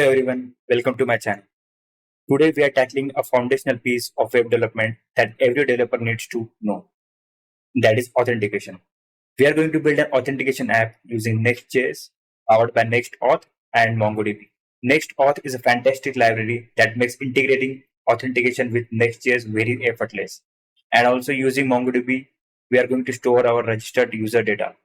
Hello everyone, welcome to my channel. Today we are tackling a foundational piece of web development that every developer needs to know. That is authentication. We are going to build an authentication app using Next.js, powered by NextAuth and MongoDB. NextAuth is a fantastic library that makes integrating authentication with Next.js very effortless. And also using MongoDB, we are going to store our registered user data.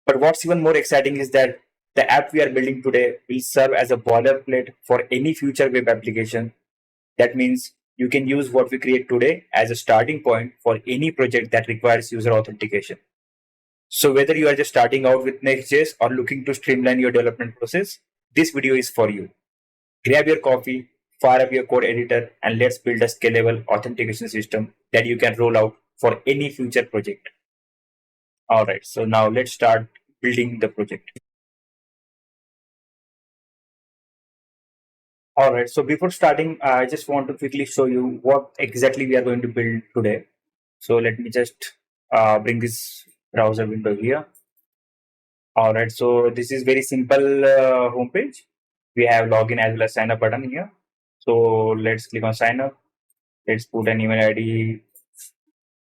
But what's even more exciting is that the app we are building today will serve as a boilerplate for any future web application. That means you can use what we create today as a starting point for any project that requires user authentication. So whether you are just starting out with Next.js or looking to streamline your development process, this video is for you. Grab your coffee, fire up your code editor, and let's build a scalable authentication system that you can roll out for any future project. All right, so now let's start building the project. All right, so before starting, I just want to quickly show you what exactly we are going to build today. So let me just bring this browser window here. All right, so this is very simple homepage. We have login as well as sign up button here. So let's click on sign up. Let's put an email ID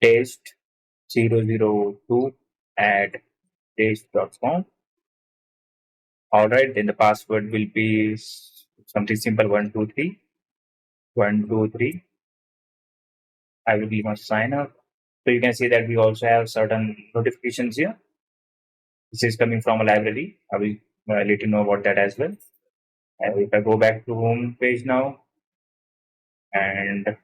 test002@test.com. All right, then the password will be something simple 123. 123. I will click on sign up. So you can see that we also have certain notifications here. This is coming from a library. I will let you know about that as well. And if I go back to home page now, and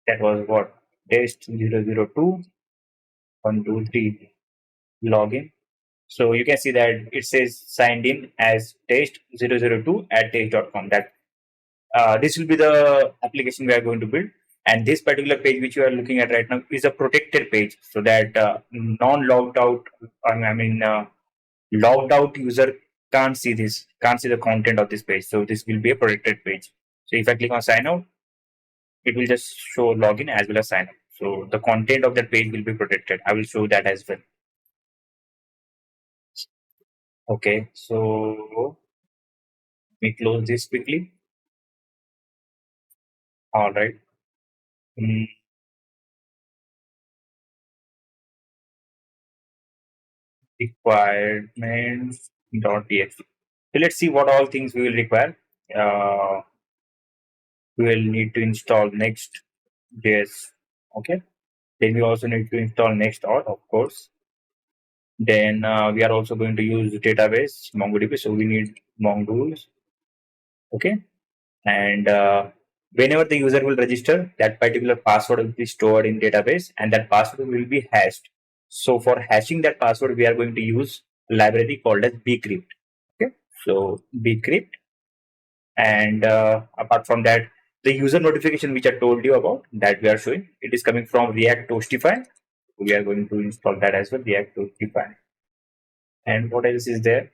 that was what test 002 123 login. So you can see that it says signed in as test002@test.com. That this will be the application we are going to build. And this particular page which you are looking at right now is a protected page, so that non-logged out, logged out user can't see this, can't see the content of this page. So this will be a protected page. So if I click on sign out, it will just show login as well as sign up. So the content of that page will be protected. I will show that as well. Okay, so let me close this quickly. All right. Requirements.txt. So let's see what all things we will require. We will need to install Next.js. Okay. Then we also need to install NextAuth, of course. Then we are also going to use database MongoDB. So we need mongoose. Okay. And whenever the user will register, that particular password will be stored in database, and that password will be hashed. So for hashing that password, we are going to use a library called as bcrypt. Okay. So bcrypt. And apart from that, the user notification which I told you about that we are showing, it is coming from React Toastify. We are going to install that as well, React Toastify. And what else is there?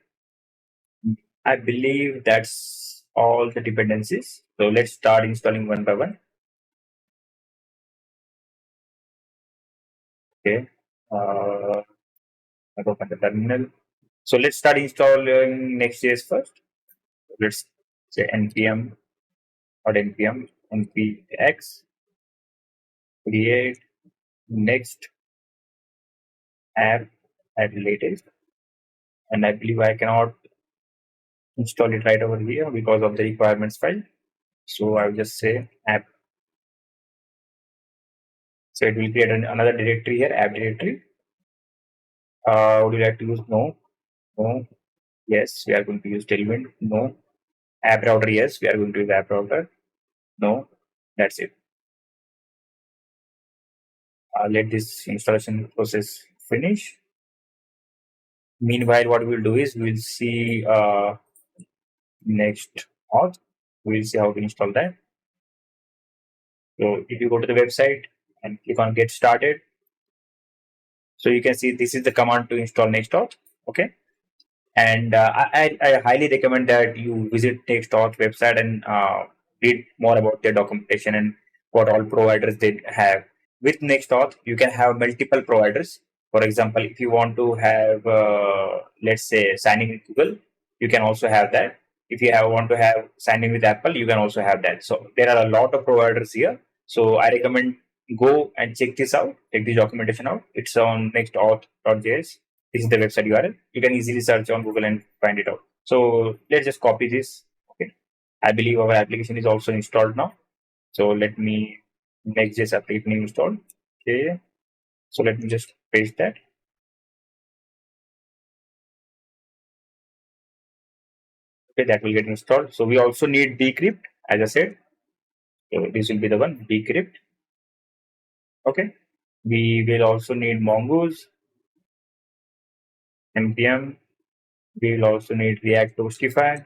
I believe that's all the dependencies. So let's start installing one by one. Okay. I open the terminal. So let's start installing Next.js first. Let's say npm npx create next app at latest. And I believe I cannot install it right over here because of the requirements file. So I will just say app. So it will create another directory here, app directory. Would you like to use no? No. Yes, we are going to use tailwind. No. App router. Yes, we are going to use app router. No. That's it. Let this installation process finish. Meanwhile, what we'll do is we'll see NextAuth. We'll see how to install that. So if you go to the website and click on get started, so you can see this is the command to install NextAuth. Okay. And I highly recommend that you visit NextAuth website and read more about their documentation and what all providers they have. With NextAuth, you can have multiple providers. For example, if you want to have, let's say, signing in Google, you can also have that. If you want to have sign in with Apple, you can also have that. So there are a lot of providers here. So I recommend go and check this out, check the documentation out. It's on NextAuth.js. This is the website URL. You can easily search on Google and find it out. So let's just copy this. Okay. I believe our application is also installed now. So let me Next.js application installed. Okay. So let me just paste that. Okay, that will get installed. So we also need bcrypt, as I said. So this will be the one, bcrypt. Okay. We will also need mongoose, npm. We will also need React Toastify.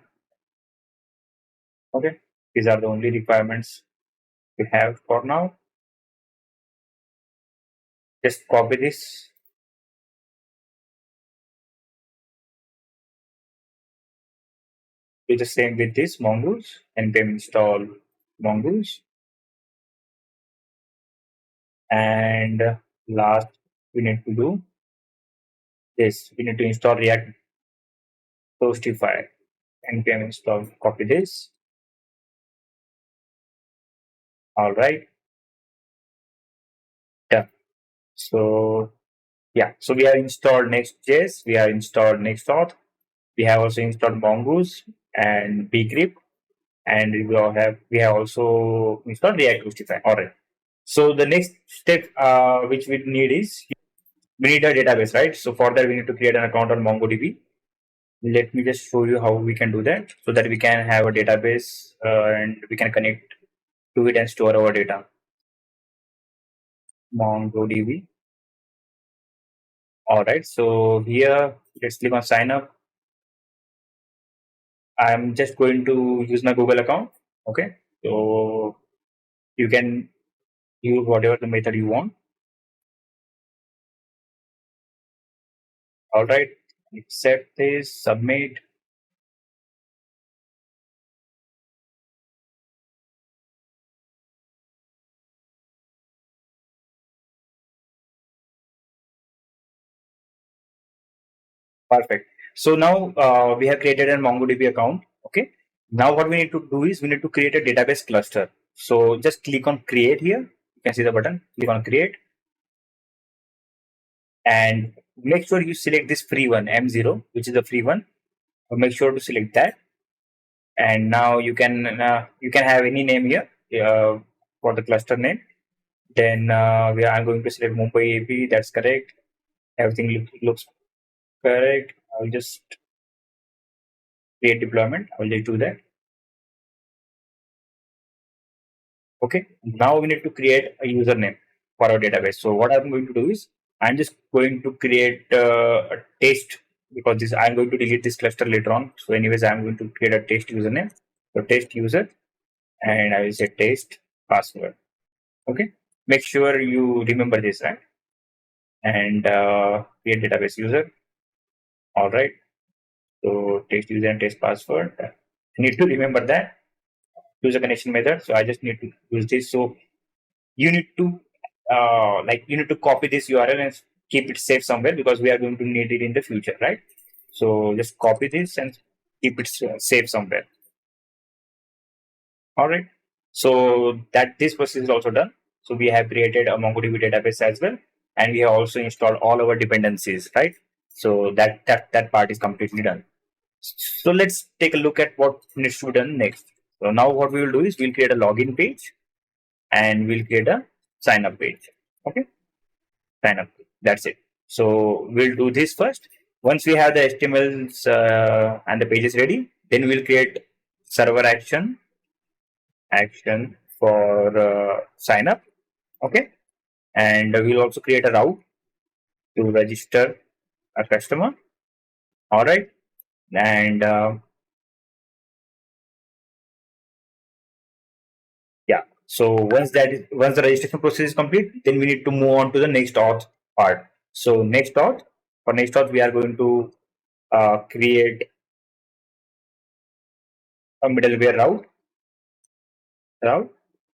Okay. These are the only requirements we have for now. Just copy this. Do the same with this mongoose, npm install mongoose. And last, we need to do this. We need to install React Toastify. Npm install, copy this. All right. Yeah. So yeah. So we have installed Next.js. We have installed NextAuth. We have also installed mongoose and bcrypt, and we have also installed React Toastify. All right. So the next step which we need is we need a database, right? So for that we need to create an account on MongoDB. Let me just show you how we can do that, so that we can have a database and we can connect to it and store our data. MongoDB. All right. So here, let's click on sign up. I'm just going to use my Google account. Okay. So you can use whatever the method you want. All right. Accept this, submit. Perfect. So now we have created a MongoDB account. Okay. Now what we need to do is we need to create a database cluster. So just click on create here. You can see the button. Click on create. And make sure you select this free one, M0, which is the free one. Make sure to select that. And now you can have any name here for the cluster name. Then I'm going to select Mumbai AP. That's correct. Everything looks correct. I'll just create deployment. I'll just do that. Okay. Now we need to create a username for our database. So what I'm going to do is I'm just going to create a test, because this I'm going to delete this cluster later on. So anyways, I'm going to create a test username. So test user, and I will say test password. Okay. Make sure you remember this, right? And create database user. All right. So test user and test password. You need to remember that. Use a connection method. So I just need to use this. So you need to you need to copy this URL and keep it safe somewhere, because we are going to need it in the future, right? So just copy this and keep it safe somewhere. All right. So that this process is also done. So we have created a MongoDB database as well, and we have also installed all our dependencies, right? So that part is completely done. So let's take a look at what needs to be done next. So now what we will do is we'll create a login page and we'll create a sign up page. Okay, sign up. That's it. So we'll do this first. Once we have the HTMLs and the page is ready, then we'll create server action for sign up. Okay, and we'll also create a route to register a customer. All right, and yeah. So once once the registration process is complete, then we need to move on to the next auth part. So next auth, for next auth, we are going to create a middleware route.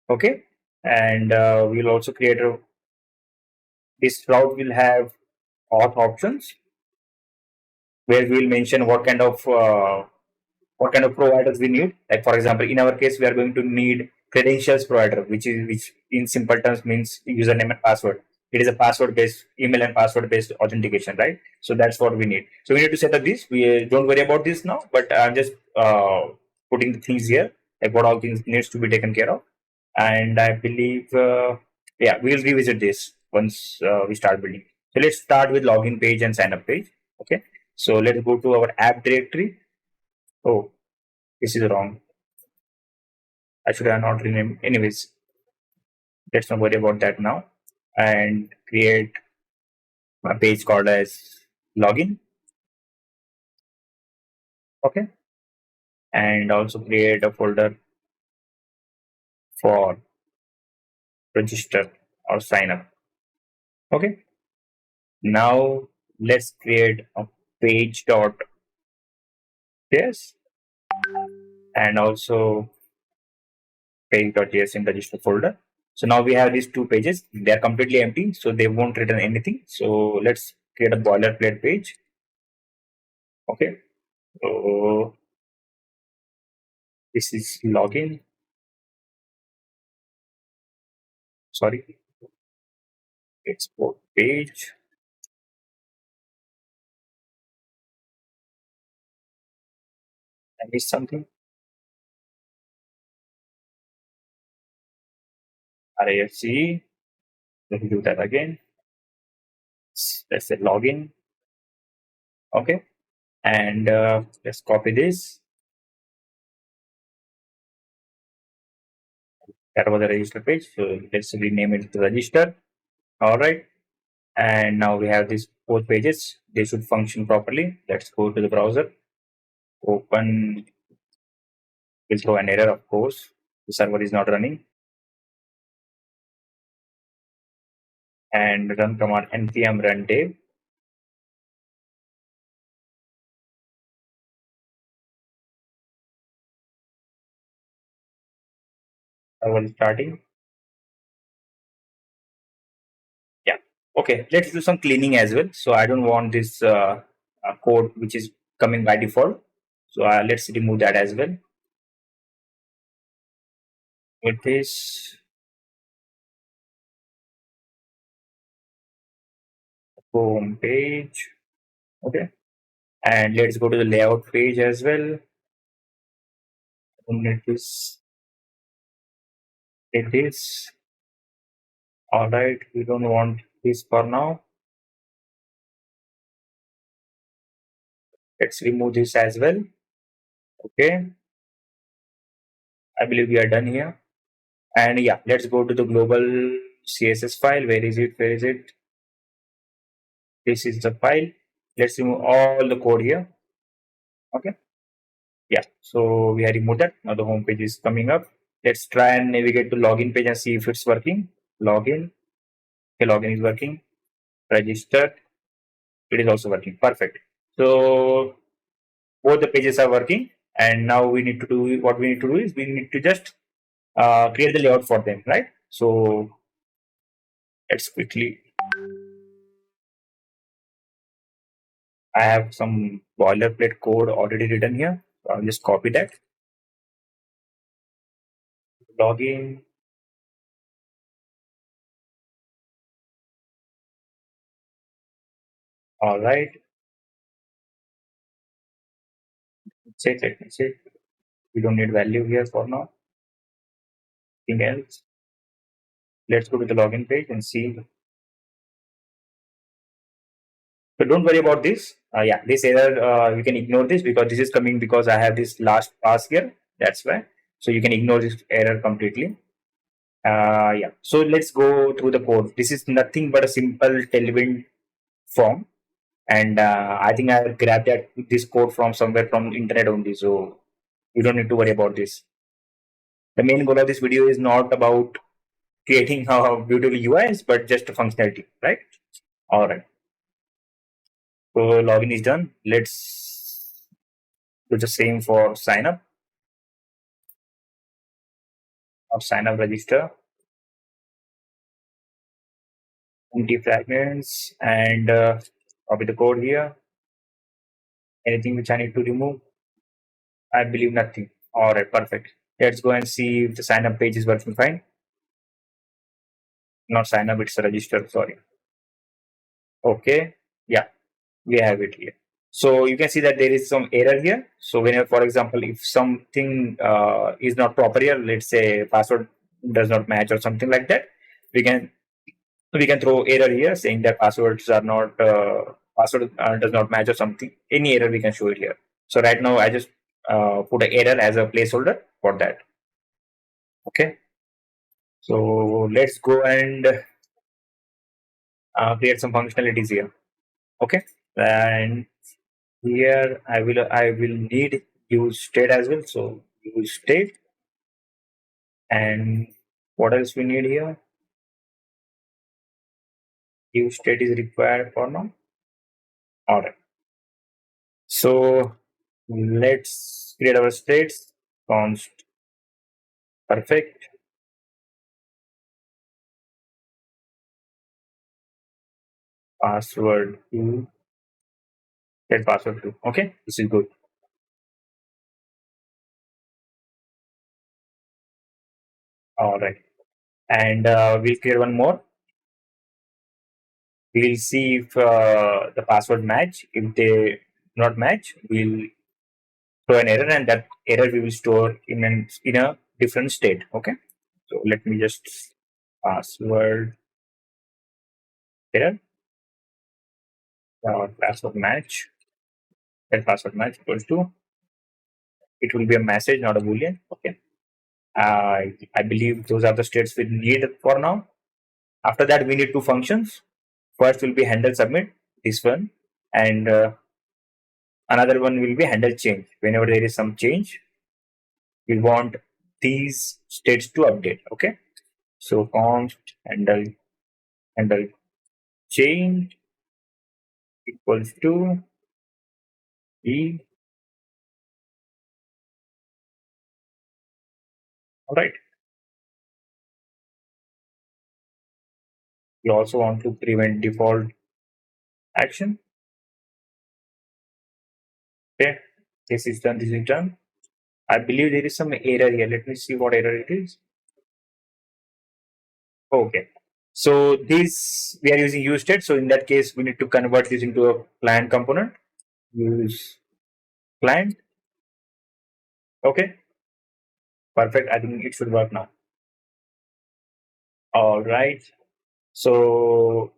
Okay, and we'll also create this route will have auth options, where we'll mention what kind of what kind of providers we need. Like for example, in our case, we are going to need credentials provider, which in simple terms means username and password. It is a password based email and password based authentication, right? So that's what we need. So we need to set up this. We don't worry about this now, but I'm just putting the things here, like what all things needs to be taken care of. And I believe, yeah, we'll revisit this once we start building. So let's start with login page and sign up page. Okay. So let's go to our app directory. Oh, this is wrong. I should have not renamed. Anyways, let's not worry about that now. And create a page called as login. Okay. And also create a folder for register or sign up. Okay. Now let's create a page.js and also page.js in register folder. So now we have these two pages. They are completely empty, so they won't return anything. So let's create a boilerplate page. Okay. So this is login. Sorry. Export page. I missed something. RAFC. Let me do that again. Let's say login. Okay. And let's copy this. That was the register page. So let's rename it to register. All right. And now we have these both pages. They should function properly. Let's go to the browser. Open will throw an error, of course. The server is not running. And run command npm run dev. Server is starting. Yeah. Okay. Let's do some cleaning as well. So I don't want this code which is coming by default. So let's remove that as well. With this home page. Okay. And let's go to the layout page as well. Need this. It is. All right. We don't want this for now. Let's remove this as well. Okay. I believe we are done here. And yeah, let's go to the global CSS file. Where is it? Where is it? This is the file. Let's remove all the code here. Okay. Yeah. So we have removed that. Now the home page is coming up. Let's try and navigate to login page and see if it's working. Login. Okay, login is working. Register. It is also working. Perfect. So both the pages are working. And now we need to do what we need to do is we need to just create the layout for them, right? So let's quickly. I have some boilerplate code already written here. So I'll just copy that. Login. All right. Check. Let me check. We don't need value here for now. Anything else? Let's go to the login page and see. So don't worry about this. Yeah, this error, you can ignore this because this is coming because I have this last pass here. That's why. So you can ignore this error completely. Yeah. So let's go through the code. This is nothing but a simple tailwind form. And I think I grabbed this code from somewhere from internet only. So you don't need to worry about this. The main goal of this video is not about creating how beautiful UI is, but just a functionality, right? All right. So login is done. Let's do the same for sign up or sign up register. Empty fragments and copy the code here. Anything which I need to remove? I believe nothing. All right, perfect. Let's go and see if the sign up page is working fine. Not sign up, it's a register. Sorry. Okay. Yeah, we have it here. So you can see that there is some error here. So whenever, for example, if something is not proper here, let's say password does not match or something like that, we can throw error here saying that passwords are not password does not match or something. Any error we can show it here. So right now I just put an error as a placeholder for that. Okay. So let's go and create some functionalities here. Okay. And here I will need use state as well. So use state, and what else we need here? Use state is required for now. All right. So let's create our states. Const perfect password to set password to. Okay, this is good. All right, and we'll create one more. We'll see if the password match. If they not match, we'll throw an error, and that error we will store in a different state. Okay, so let me just password error password match. That password match equals to, it will be a message, not a boolean. Okay, I believe those are the states we need for now. After that, we need two functions. First will be handle submit, this one, and another one will be handle change. Whenever there is some change, we want these states to update. Okay, so const handle change equals to e. All right. We also want to prevent default action. Okay, this is done. This is done. I believe there is some error here. Let me see what error it is. Okay. So this we are using use state. So in that case, we need to convert this into a client component. Use client. Okay. Perfect. I think it should work now. All right. So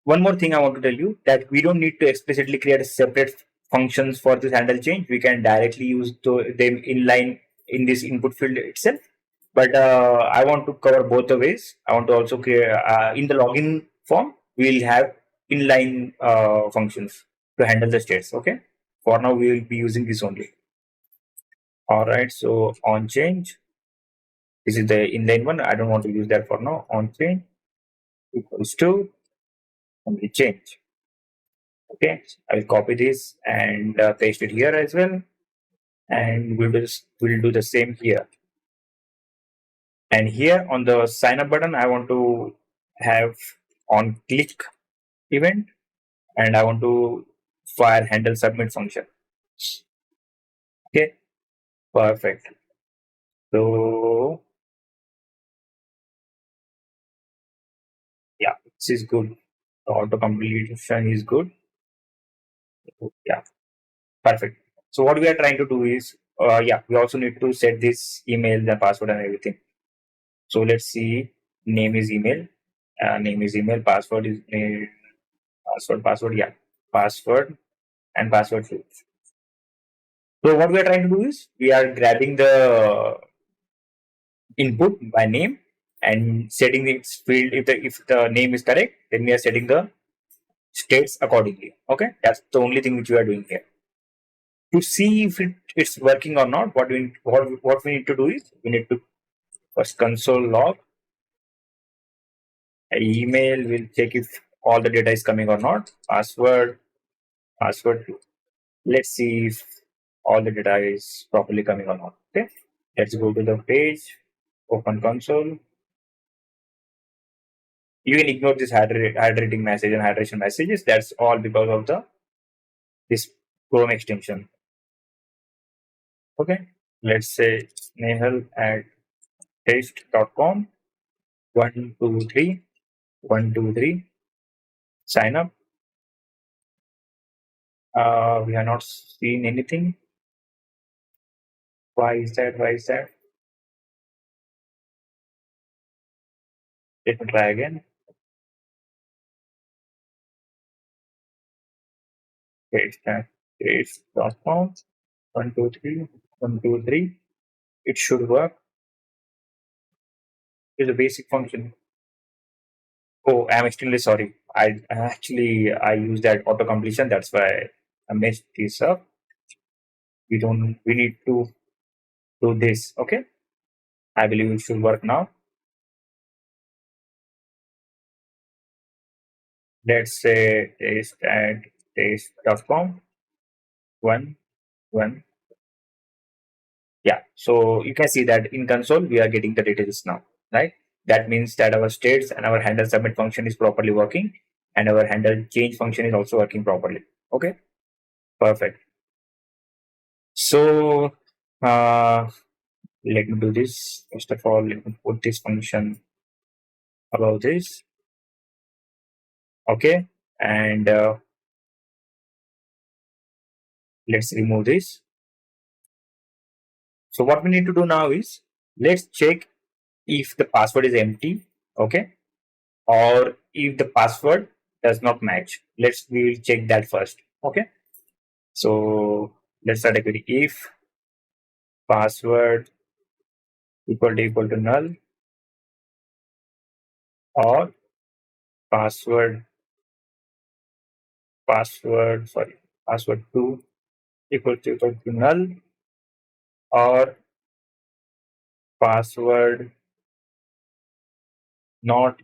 one more thing I want to tell you, that we don't need to explicitly create a separate functions for this handle change. We can directly use them inline in this input field itself. But I want to cover both the ways. I want to also create in the login form. We'll have inline functions to handle the states. Okay. For now, we will be using this only. All right. So on change, this is the inline one. I don't want to use that for now. On change equals to only change. Okay. I'll copy this and paste it here as well. And we'll do the same here. And here on the sign up button, I want to have on click event, and I want to fire handle submit function. Okay, perfect. So yeah, this is good. The auto completion is good. Yeah, perfect. So what we are trying to do is, yeah, we also need to set this email, the password, and everything. So let's see. Name is email. Name is email. Password is name. Password. Yeah, password and password field. So what we are trying to do is, we are grabbing the input by name and setting its field. If the name is correct, then we are setting the states accordingly. Okay, that's the only thing which we are doing here. To see if it's working or not, what we need to do is, we need to first console log email. Will check if all the data is coming or not. Password. Let's see if all the data is properly coming or not. Okay, let's go to the page. Open console. You can ignore this hydrating message and hydration messages. That's all because of this Chrome extension. Okay, let's say Snehal at taste.com. 123 123. Sign up. We have not seen anything. Why is that? Why is that? Let me try again. Taste.com. 123 123. It should work. It's a basic function. Oh, I'm extremely sorry. I use that auto completion. That's why I messed this up. We need to do this. Okay. I believe it should work now. Let's say taste at taste.com. One, one. Yeah. So you can see that in console, we are getting the details now, right? That means that our states and our handle submit function is properly working and our handle change function is also working properly. Okay. Perfect. So, uh, let me do this. First of all, let me put this function above this. Okay. And let's remove this. So what we need to do now is let's check if the password is empty. Okay. Or if the password does not match. We will check that first. Okay. So let's start a query. If password equal to null or password password 2 equal to null or password not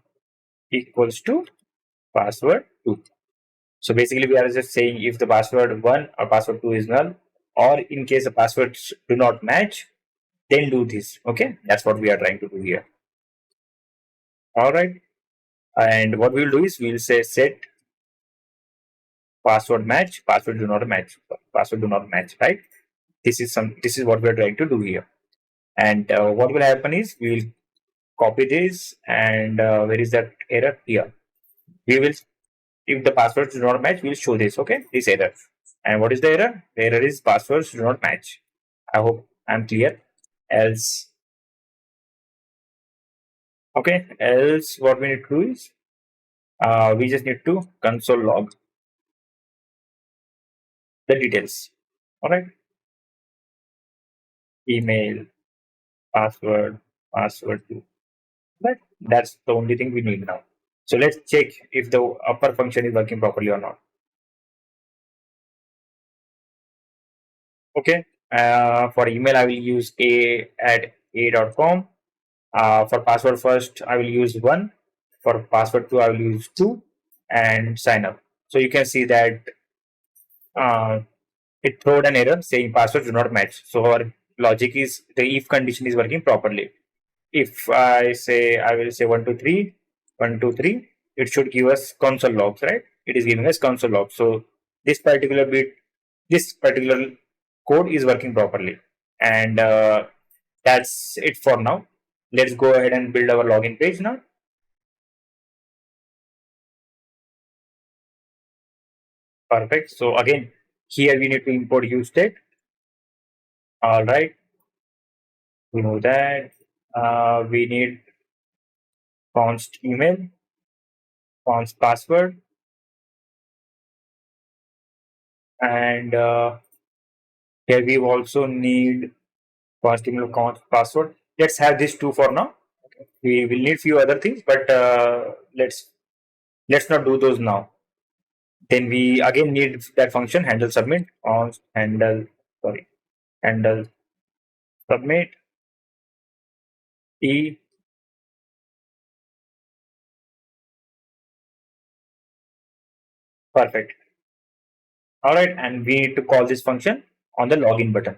equals to password 2. So basically we are just saying if the password 1 or password 2 is null, or in case the passwords do not match, then do this. Okay, that's what we are trying to do here. All right, and what we'll do is we'll say set password match, password do not match, right? This is what we are trying to do here. And what will happen is we will copy this, and where is that error? Here we will, if the passwords do not match, we'll show this. Okay, this error. And what is the error? The error is passwords do not match. I hope I'm clear. Else, okay, else what we need to do is we just need to console log the details. All right, email, password 2. But that's the only thing we need now. So let's check if the upper function is working properly or not. Okay. For email, I will use a@a.com. For password first, I will use 1. For password 2, I will use 2 and sign up. So you can see that uh, it throwed an error saying passwords do not match. So our logic is the if condition is working properly. If I will say 123, 123, it should give us console logs, right? It is giving us console logs. So this particular this particular code is working properly. And that's it for now. Let's go ahead and build our login page now. Perfect. So again, here we need to import use state. All right. We know that. We need const email, const password, and here we also need const email, const password. Let's have these two for now. We will need few other things, but let's not do those now. Then we again need that function handle submit on handle submit e. Perfect. All right, and we need to call this function on the login button.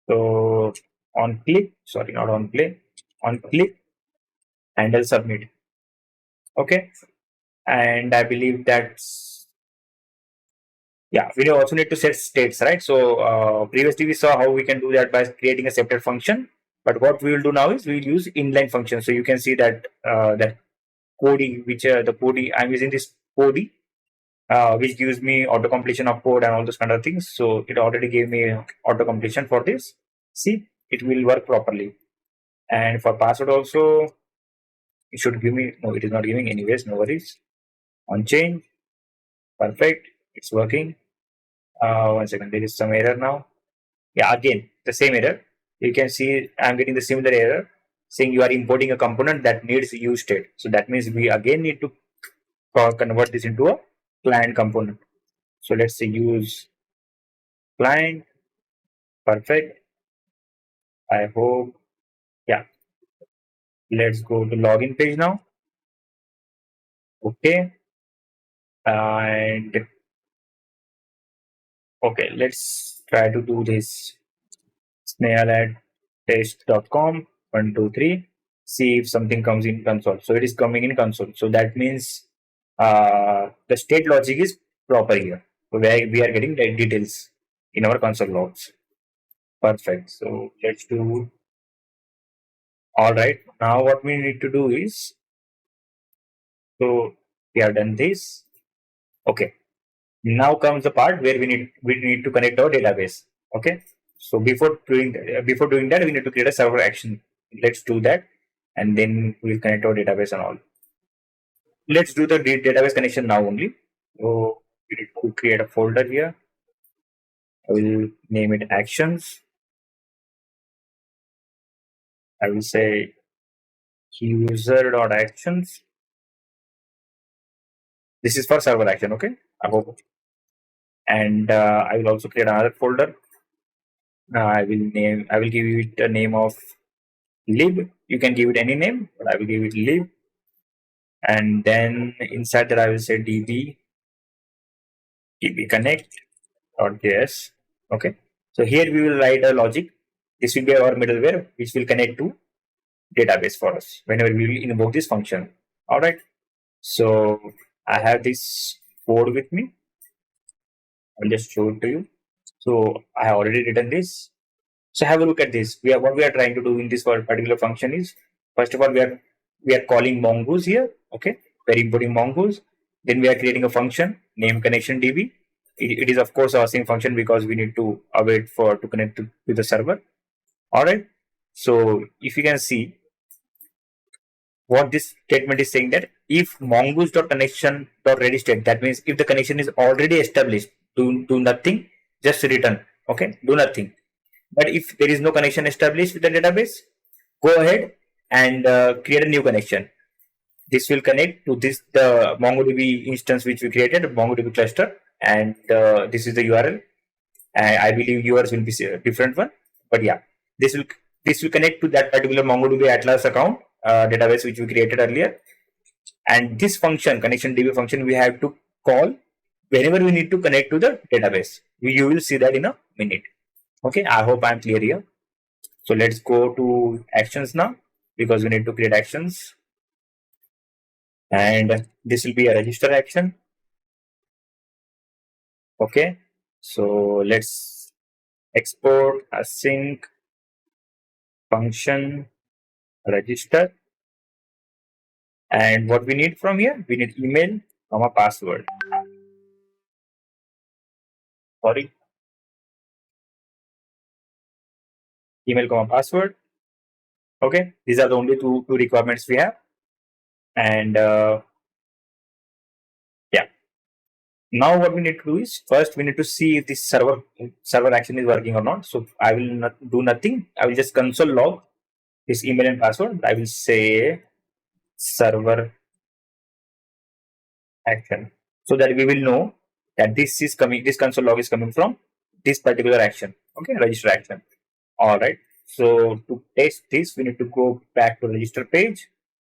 So on click, sorry, not on play, on click, handle submit. Okay, and I believe Yeah, we also need to set states, right? So previously we saw how we can do that by creating a separate function. But what we will do now is we will use inline function. So you can see that that Cody, which the Cody I'm using this Cody, which gives me auto completion of code and all those kind of things. So it already gave me auto completion for this. See, it will work properly. And for password also, it should give me. No, it is not giving. Anyways, no worries. On change, perfect. It's working. 1 second, there is some error now. Yeah, again, the same error. You can see I'm getting the similar error saying you are importing a component that needs use state. So that means we again need to convert this into a client component. So let's say use client. Perfect. I hope. Yeah. Let's go to login page now. Okay. And okay, let's try to do this. Snail at test.com 123. See if something comes in console. So it is coming in console. So that means the state logic is proper here. So we are getting the details in our console logs. Perfect. So let's do. All right. Now what we need to do is, so we have done this. Okay. Now comes the part where we need to connect our database. Okay. So before doing that, we need to create a server action. Let's do that, and then we'll connect our database and all. Let's do the database connection now only. So we need to create a folder here. I will name it actions. I will say user.actions. This is for server action. Okay. I hope. And I will also create another folder. I will give it a name of lib. You can give it any name, but I will give it lib. And then inside that I will say db connect.js. Okay. So here we will write a logic. This will be our middleware which will connect to database for us whenever we will invoke this function. All right. So I have this code with me. I'll just show it to you. So I have already written this. So have a look at this. What we are trying to do in this particular function is, first of all, we are calling mongoose here. Okay, we're importing mongoose. Then we are creating a function named connection db. It is of course our same function because we need to await for to connect to the server. All right. So if you can see what this statement is saying, that if mongoose.connection.ready state, that means if the connection is already established, do nothing, just return. Okay, do nothing. But if there is no connection established with the database, go ahead and create a new connection. This will connect to the MongoDB instance which we created, MongoDB cluster, and this is the URL. I believe yours will be a different one, but yeah, this will connect to that particular MongoDB Atlas account database which we created earlier. And this function, connection DB function, we have to call whenever we need to connect to the database. You will see that in a minute. Okay, I hope I'm clear here. So let's go to actions now because we need to create actions. And this will be a register action. Okay, so let's export async function register. And what we need from here, we need email, password. Sorry, email, password. Okay, these are the only two requirements we have. And yeah, now what we need to do is, first we need to see if this server action is working or not. So I will not do nothing. I will just console log this email and password. I will say server action, so that we will know that this console log is coming from this particular action. Okay, register action. All right. So to test this, we need to go back to register page,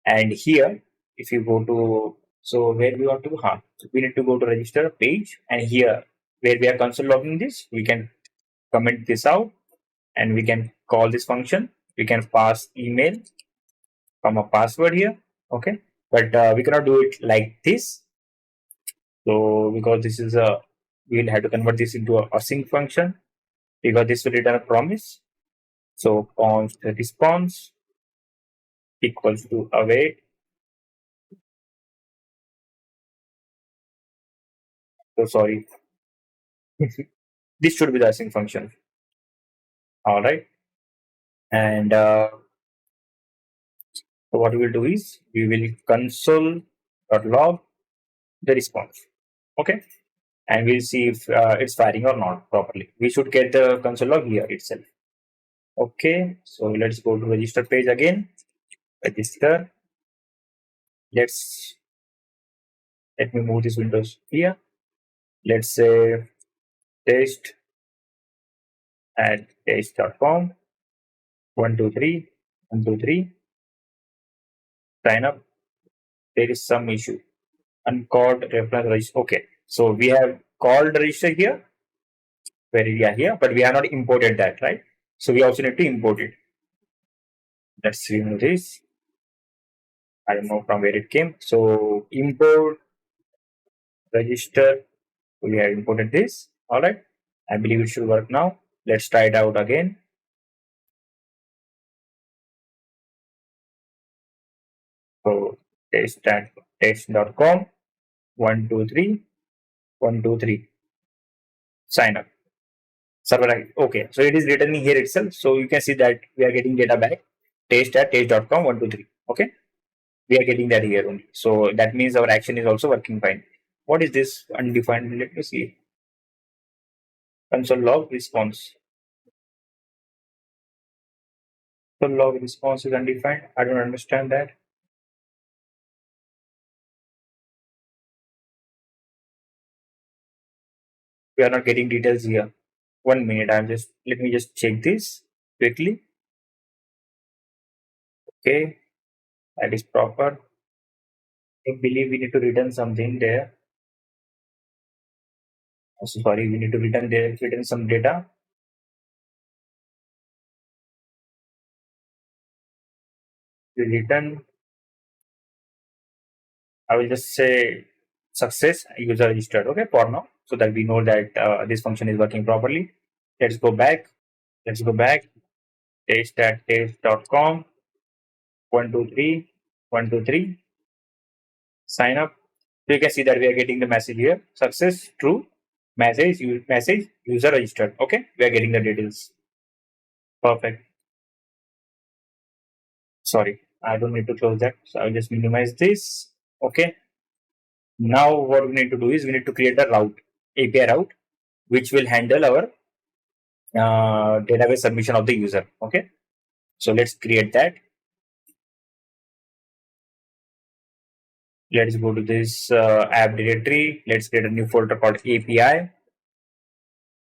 and here, if you go to, so where we want to, so we need to go to register page, and here where we are console logging this, we can comment this out, and we can call this function. We can pass email, password here. Okay, but we cannot do it like this. So because this is a we'll have to convert this into a async function because this will return a promise. So const response equals to await. So sorry, this should be the async function. All right, and so what we will do is we will console.log the response. Okay, and we'll see if it's firing or not properly. We should get the console log here itself. Okay, so let's go to register page again. Register. Let me move this windows here. Let's say test at test.com 123 123 sign up. There is some issue. Uncalled reference register. Okay, so we have called register here, here, but we have not imported that, right? So we also need to import it. Let's remove this. I don't know from where it came. So import register. We have imported this. All right. I believe it should work now. Let's try it out again. So test.com 123 123 sign up. Server. Okay, so it is returning here itself. So you can see that we are getting data back. Test at test.com 123. Okay, we are getting that here only. So that means our action is also working fine. What is this undefined? Let me see. Console log response. Console log response is undefined. I don't understand that. We are not getting details here. 1 minute. Let me just check this quickly. Okay, that is proper. I believe we need to return something there. So sorry, we need to return some data. We return. I will just say success user registered. Okay, for now, so that we know that this function is working properly. Let's go back. Test at test.com 123 123 sign up. So you can see that we are getting the message here. Success, true. Message user registered. Okay, we are getting the details. Perfect. Sorry, I don't need to close that. So I'll just minimize this. Okay. Now what we need to do is we need to create a route, API route, which will handle our database submission of the user. Okay. So let's create that. Let's go to this app directory. Let's create a new folder called API.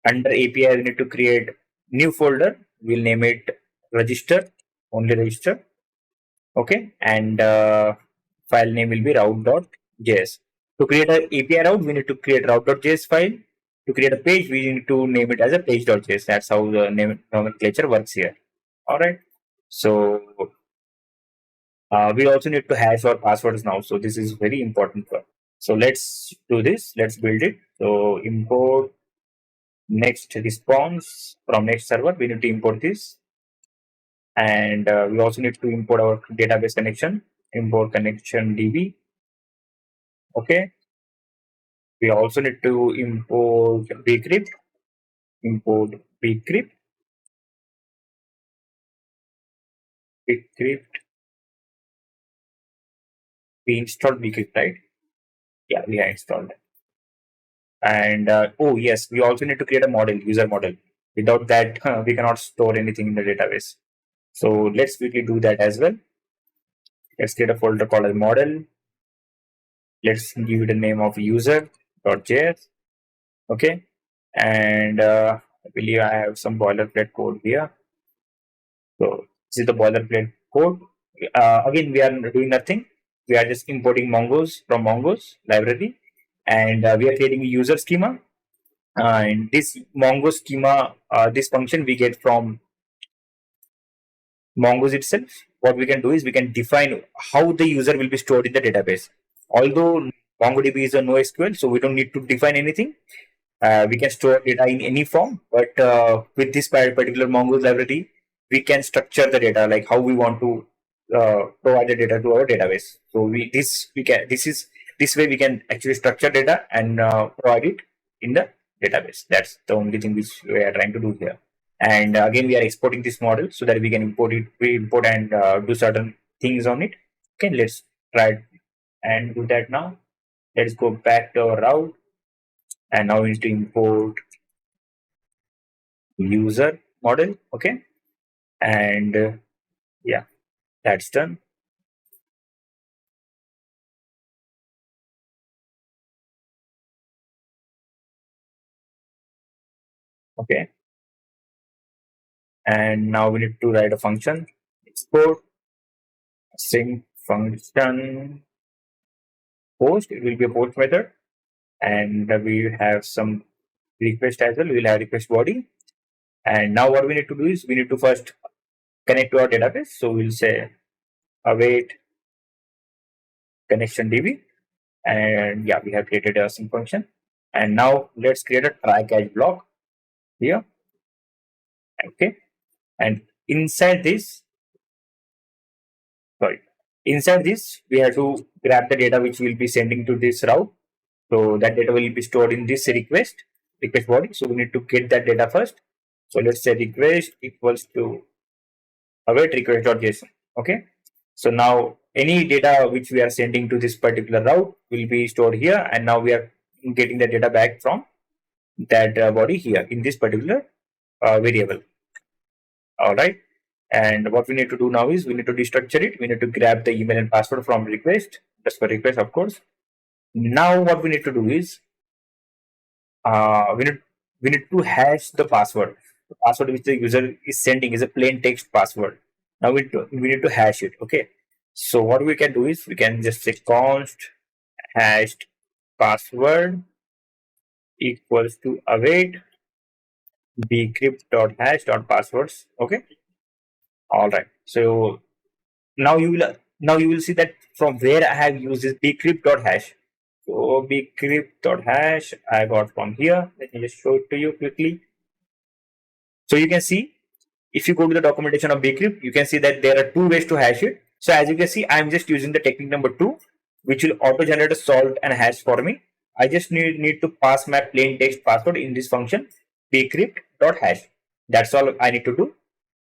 Under API, we need to create new folder. We'll name it register, only register. Okay. And file name will be route.js. To create an API route, we need to create route.js file. To create a page, we need to name it as a page.js. That's how the nomenclature works here. All right. So we also need to hash our passwords now. So this is very important. So let's do this. Let's build it. So import next response from next server. We need to import this. And we also need to import our database connection. Import connection DB. Okay. We also need to import bcrypt. Import bcrypt. We installed bcrypt, right? Yeah, we have installed it. And oh yes, we also need to create a model, user model. Without that, we cannot store anything in the database. So let's quickly do that as well. Let's create a folder called as model. Let's give it a name of user.js. Okay. And I believe I have some boilerplate code here. So this is the boilerplate code. Again, we are doing nothing. We are just importing Mongo's from Mongo's library, and we are creating a user schema. And this Mongo schema, this function we get from Mongo's itself. What we can do is we can define how the user will be stored in the database. Although MongoDB is a NoSQL, so we don't need to define anything. We can store data in any form, but with this particular Mongoose library, we can structure the data like how we want to provide the data to our database. So this way we can actually structure data and provide it in the database. That's the only thing which we are trying to do here. And again, we are exporting this model so that we can import it. We import and do certain things on it. Okay, let's try and do that now. Let's go back to our route, and now we need to import user model. Okay, and yeah, that's done. Okay, and now we need to write a function export string function post. It will be a post method, and we have some request as well. We will have request body. And now what we need to do is we need to first connect to our database. So we'll say await connection db, and yeah, we have created a sync function. And now let's create a try catch block here. Okay, and inside this, we have to grab the data which we'll be sending to this route. So that data will be stored in this request body. So we need to get that data first. So let's say request equals to await request.json. Okay, so now any data which we are sending to this particular route will be stored here, and now we are getting the data back from that body here in this particular variable. All right, and what we need to do now is we need to destructure it. We need to grab the email and password from request, just for request, of course. Now what we need to do is we need to hash the password. The password which the user is sending is a plain text password. Now we need to hash it. Okay, so what we can do is we can just say const hashed password equals to await bcrypt.hash.passwords. Okay, all right. So now you will see that from where I have used this bcrypt.hash. So bcrypt.hash I got from here. Let me just show it to you quickly. So you can see, if you go to the documentation of bcrypt, you can see that there are two ways to hash it. So as you can see, I'm just using the technique number 2, which will auto generate a salt and hash for me. I just need to pass my plain text password in this function bcrypt.hash. That's all I need to do,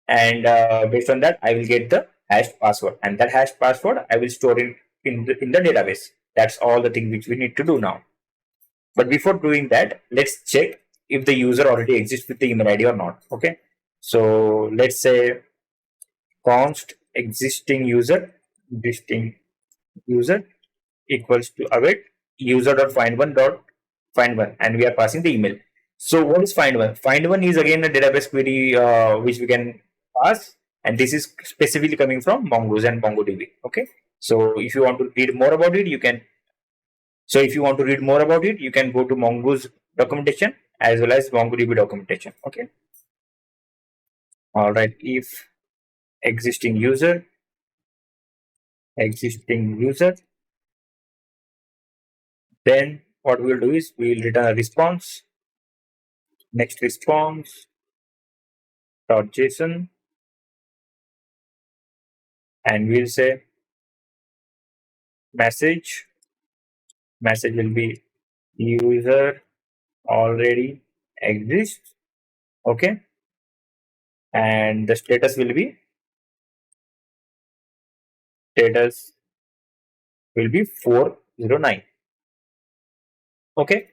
and based on that, I will get the hashed password, and that hashed password I will store it in the database. That's all the thing which we need to do now. But before doing that, let's check if the user already exists with the email ID or not. Okay, so let's say const existing user equals to await user.find1, and we are passing the email. So what is find one? Find one is again a database query which we can pass, and this is specifically coming from Mongoose and MongoDB. Okay, so if you want to read more about it, you can. So if you want to read more about it, you can go to Mongoose documentation as well as MongoDB documentation. Okay. All right. If existing user, then what we'll do is we'll return a response. Next response .json, and we'll say message will be user already exists. Okay, and the status will be 409. Okay,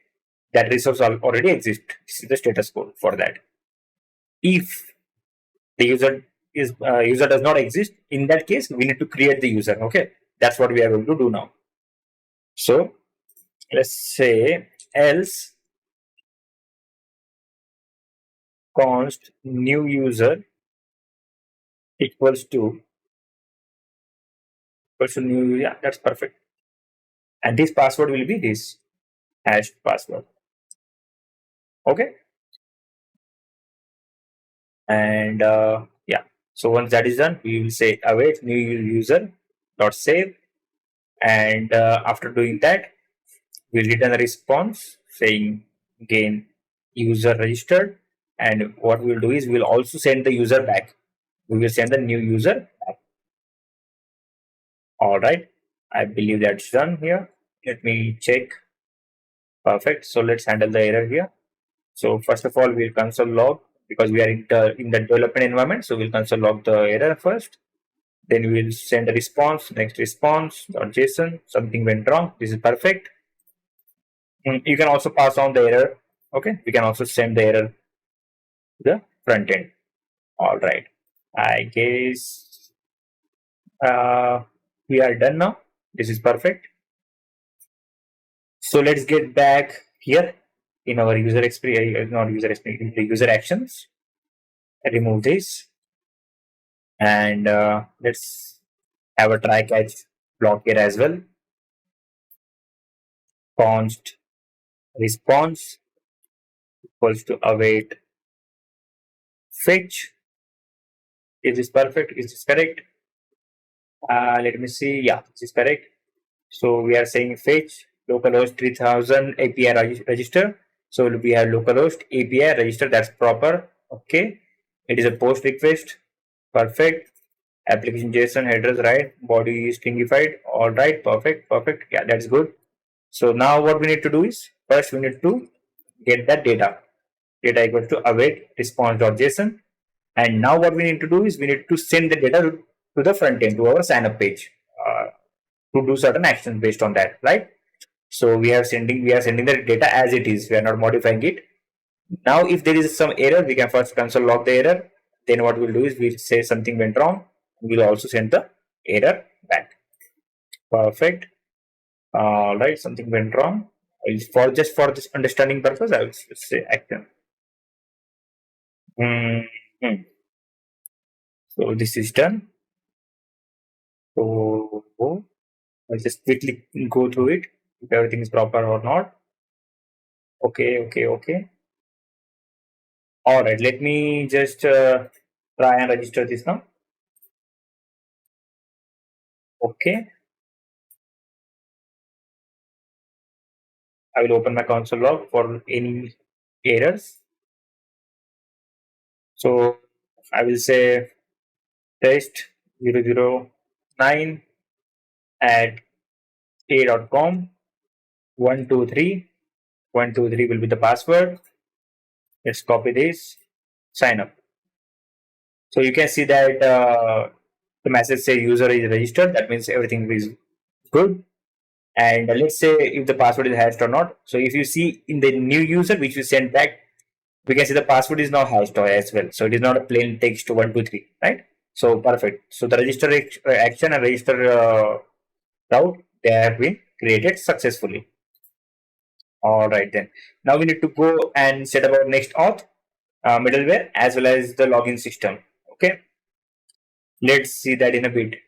that resource already exists. This is the status code for that. If the user does not exist, in that case we need to create the user. Okay, that's what we are going to do now. So let's say else const new user equals to new. Yeah, that's perfect. And this password will be this hashed password. Okay, and yeah, so once that is done, we will say await new user dot save, and after doing that, we'll return a response saying gain user registered, and what we'll do is we'll also send the user back. We will send the new user back. All right, I believe that's done here. Let me check. Perfect. So let's handle the error here. So first of all, we'll console log because we are in the development environment. So we'll console log the error first. Then we'll send a response, next response, .json, something went wrong. This is perfect. You can also pass on the error. Okay, we can also send the error to the front end. All right, I guess we are done now. This is perfect. So let's get back here in our user experience, not user experience, in the user actions. I remove this and let's have a try catch block here as well. Const response equals to await fetch. Is this perfect? Is this correct? Let me see. Yeah, this is correct. So we are saying fetch localhost 3000 API register. So we have localhost API register. That's proper. Okay. It is a post request. Perfect. Application JSON headers, right? Body is stringified. All right. Perfect. Perfect. Yeah, that's good. So now what we need to do is first we need to get that data. Data equals to await response.json. And now what we need to do is we need to send the data to the front end, to our sign up page, to do certain actions based on that, right? So we are sending the data as it is. We are not modifying it. Now if there is some error, we can first console log the error. Then what we'll do is we'll say something went wrong. We'll also send the error back. Perfect. All right, something went wrong. For just for this understanding purpose, I will say action. Hmm. So this is done. So I'll just quickly go through it if everything is proper or not. Okay. All right, let me just try and register this now. Okay, I will open my console log for any errors. So I will say test 009 at a.com 123. 123 will be the password. Let's copy this. Sign up. So you can see that the message says user is registered. That means everything is good. And let's say if the password is hashed or not. So if you see in the new user which we sent back, we can see the password is now hashed as well. So it is not a plain text 123, right? So perfect. So the register action and register route, they have been created successfully. All right then. Now we need to go and set up our NextAuth middleware as well as the login system. Okay. Let's see that in a bit.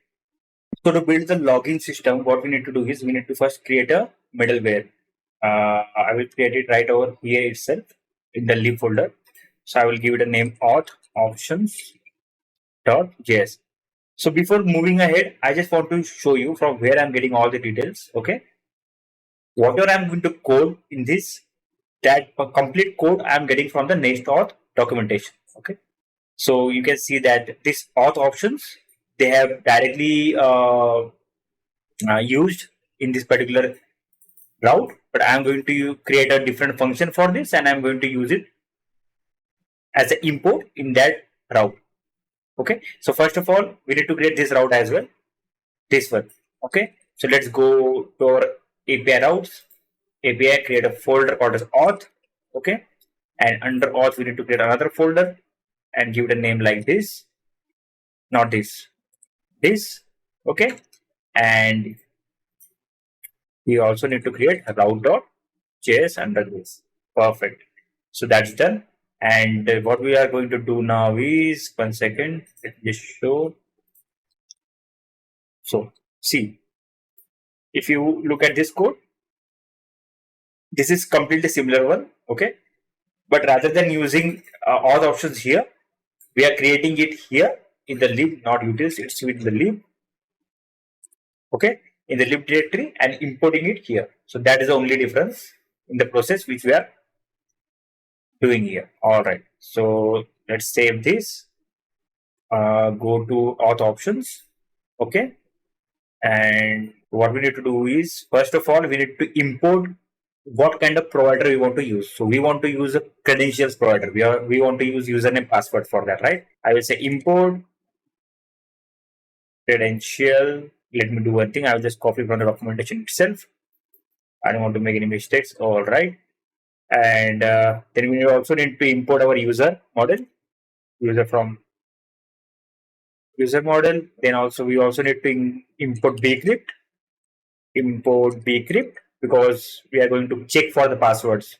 So to build the login system, what we need to do is we need to first create a middleware. I will create it right over here itself in the lib folder. So I will give it a name auth options.js. So before moving ahead, I just want to show you from where I'm getting all the details. Okay. Whatever I'm going to code in this, that complete code I'm getting from the NextAuth documentation. Okay. So you can see that this auth options, they have directly used in this particular route, but I'm going to create a different function for this and I'm going to use it as an import in that route. Okay, so first of all, we need to create this route as well, this one. Okay, so let's go to our API routes, API, create a folder called as auth. Okay, and under auth, we need to create another folder and give it a name like this, not this, this. Okay, and we also need to create a route.js under this. Perfect. So that's done. And what we are going to do now is, one second, let me just show. So see, if you look at this code, this is completely similar one. Okay. But rather than using all the options here, we are creating it here in the lib, not utils, it's with the lib. Okay. In the lib directory and importing it here. So that is the only difference in the process which we are doing here. All right. So let's save this. Go to auth options. Okay. And what we need to do is, first of all, we need to import what kind of provider we want to use. So we want to use a credentials provider. We want to use username password for that, right? I will say import credential. Let me do one thing. I will just copy from the documentation itself. I don't want to make any mistakes. All right. And then we also need to import our user model, user from user model. Then also we also need to import bcrypt because we are going to check for the passwords.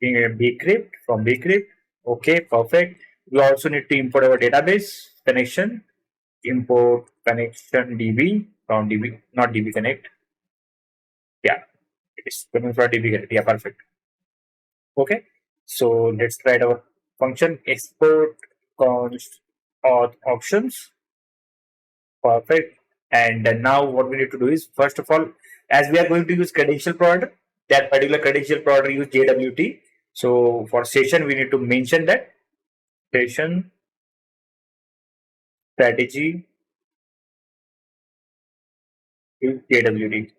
Bcrypt from bcrypt. Okay, perfect. We also need to import our database connection. Import connection db from db, not db connect. Yeah, it's coming from db connect. Yeah, perfect. Okay, so let's write our function export const auth options. Perfect. And then now what we need to do is, first of all, as we are going to use credential provider, that particular credential provider use JWT. So for session, we need to mention that session strategy use JWT.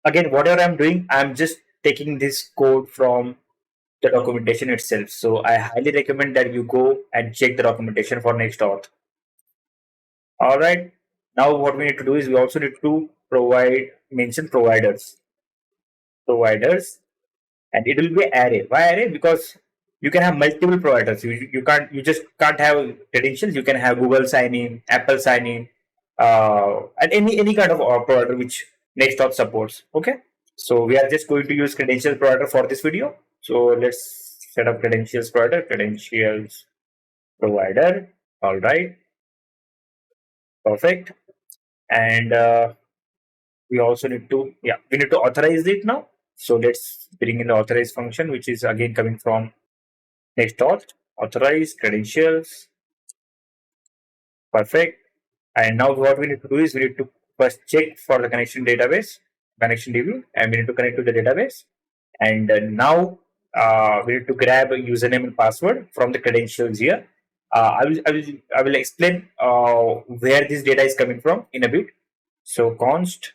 Again, whatever I'm doing, I'm just taking this code from the documentation itself. So I highly recommend that you go and check the documentation for NextAuth. All right. Now what we need to do is we also need to provide mention providers, and it will be array. Why array? Because you can have multiple providers. You just can't have credentials. You can have Google sign in, Apple sign in, and any kind of provider which Nextauth supports. Okay. So we are just going to use credentials provider for this video. So let's set up credentials provider, credentials provider. All right. Perfect. And we also need to, yeah, we need to authorize it now. So let's bring in the authorize function, which is again coming from NextAuth. Authorize credentials. Perfect. And now what we need to do is we need to first check for the connection DB, and we need to connect to the database. And now we need to grab a username and password from the credentials here. I will explain where this data is coming from in a bit. So const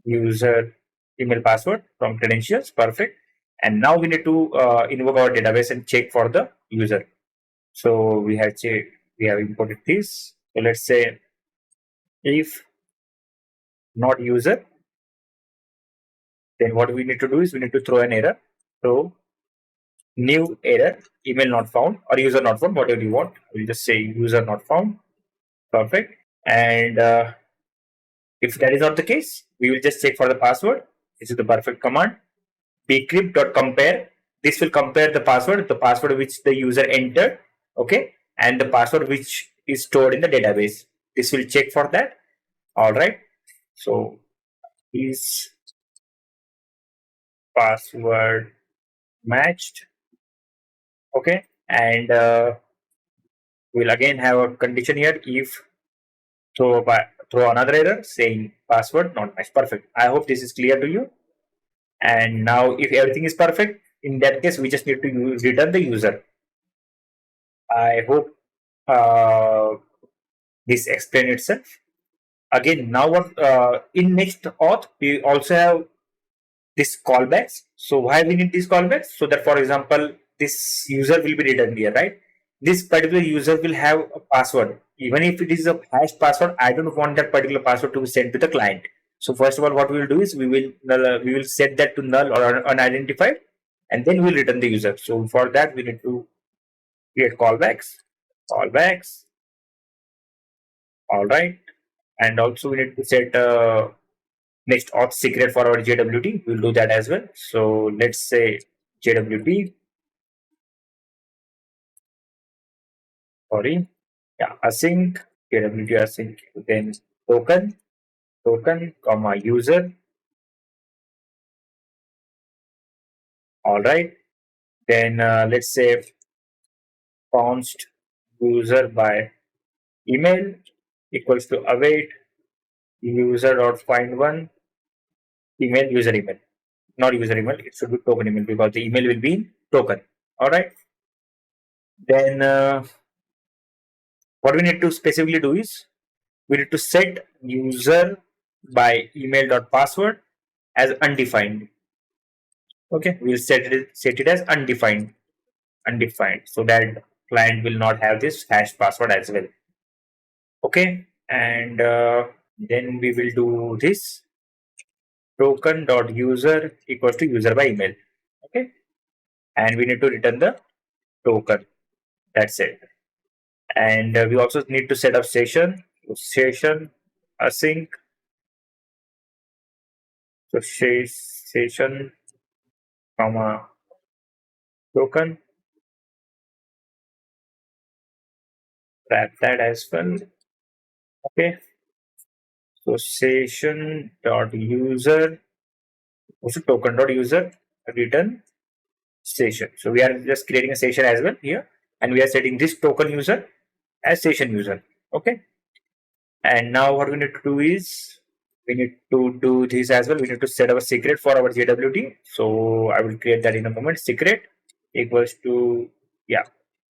user email password from credentials. Perfect. And now we need to invoke our database and check for the user. So we have imported this. So let's say if not user, then what we need to do is we need to throw an error. So new error, email not found or user not found, whatever you want. We'll just say user not found. Perfect. And if that is not the case, we will just check for the password. This is the perfect command. bcrypt.compare. This will compare the password which the user entered, okay, and the password which is stored in the database. This will check for that. All right. So is password matched? Okay, and we'll again have a condition here if throw another error saying password not matched. Perfect. I hope this is clear to you. And now if everything is perfect, in that case we just need to return the user. I hope this explains itself. Again, now what in next auth we also have this callbacks. So why we need these callbacks? So that for example, this user will be returned here, right? This particular user will have a password. Even if it is a hash password, I don't want that particular password to be sent to the client. So first of all, what we will do is we will set that to null or unidentified, and then we'll return the user. So for that, we need to create callbacks. All right, and also we need to set next auth secret for our JWT. We'll do that as well. So let's say JWT. Sorry, yeah, async JWT async. Then token comma user. All right. Then let's say const user by email, equals to await user dot find one. email, user email, not user email. It should be token email because the email will be in token. All right. Then what we need to specifically do is we need to set user by email dot password as undefined. Okay, we'll set it as undefined, so that client will not have this hash password as well. Okay, and then we will do this token dot user equals to user by email. Okay, and we need to return the token. That's it. And we also need to set up session async. So session comma token, wrap that as well. Okay, so session dot user, also token dot user return session. So we are just creating a session as well here, and we are setting this token user as session user. Okay, and now what we need to do is we need to do this as well. We need to set up a secret for our JWT. So I will create that in a moment. Secret equals to, yeah.